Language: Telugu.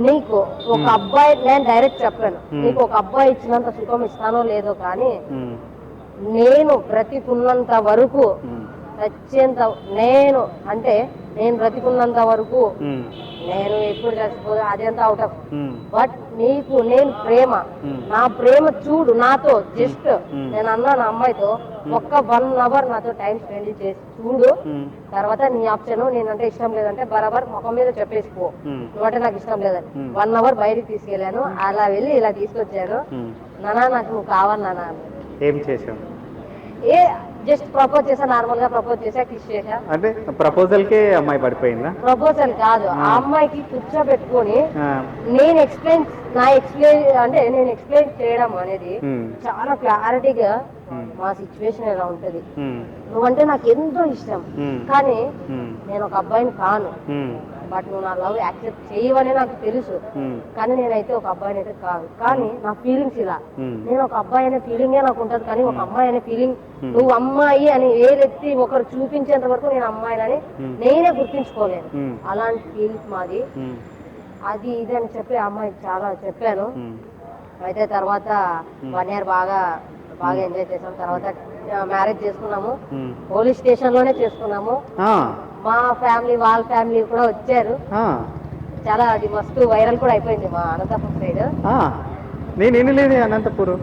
నీకు ఒక అబ్బాయి, నేను డైరెక్ట్ చెప్పాను, నీకు ఒక అబ్బాయి ఇచ్చినంత సుఖం ఇస్తానో లేదో కానీ నేను బ్రతికున్నంత వరకు వచ్చేంత నేను అంటే నేను బ్రతికున్నంత వరకు నేను ఎప్పుడు చచ్చిపోదు అదంతా అవుట్ ఆఫ్. బట్ నీకు నేను ప్రేమ, నా ప్రేమ చూడు నాతో జస్ట్ నేను అన్నా నా అమ్మాయితో ఒక్క 1 అవర్ నాతో టైం స్పెండ్ చేసి చూడు, తర్వాత నీ ఆప్షన్ నేనంటే ఇష్టం లేదంటే బరాబర్ ముఖం మీద చెప్పేసిపో, నువ్వంటే నాకు ఇష్టం లేదని. 1 అవర్ బయటికి తీసుకెళ్ళాను, అలా వెళ్ళి ఇలా తీసుకొచ్చాను. నానా నాకు నువ్వు కావాలి నానా. ఏం చేసావు? ఏ జస్ట్ ప్రపోజ్ చేసా, నార్మల్ గా ప్రపోజ్ చేసా, కిస్ చేసా. అంటే ప్రపోజల్ కే అమ్మాయి పడిపోయిందా? ప్రపోజల్ కాదు, ఆ అమ్మాయికి కూర్చోబెట్టుకొని నేను ఎక్స్ప్లెయిన్ నేను ఎక్స్ప్లెయిన్ చేయడం అనేది చాలా క్లారిటీగా మా సిచ్యువేషన్ ఎలా ఉంటది. నువ్వంటే నాకు ఎంతో ఇష్టం, కానీ నేను ఒక అబ్బాయిని కాను, బట్ నువ్వు నా లవ్ యాక్సెప్ట్ చేయవని నాకు తెలుసు, కానీ నేనైతే ఒక అబ్బాయిని అయితే కాదు. కానీ నా ఫీలింగ్స్ ఇలా, నేను ఒక అబ్బాయి అనే ఫీలింగే నాకు ఉంటది, కానీ ఒక అమ్మాయి అనే ఫీలింగ్ నువ్వు అమ్మాయి అని ఏదెత్తి ఒకరు చూపించేంత వరకు నేను అమ్మాయినని నేనే గుర్తించుకోలేను. అలాంటి ఫీలింగ్స్ మాది. అది ఇది అని చెప్పి అమ్మాయి చాలా చెప్పాను. అయితే తర్వాత 1 year బాగా ఎంజాయ్ చేసాం. తర్వాత మ్యారేజ్ చేసుకున్నాము, పోలీస్ స్టేషన్ లోనే చేసుకున్నాము. మా ఫ్యామిలీ వాళ్ళ ఫ్యామిలీ కూడా వచ్చారు. చాలా అది మస్తు వైరల్ కూడా అయిపోయింది మా అనంతపురం సైడ్. నేను వినలేదు అనంతపురం.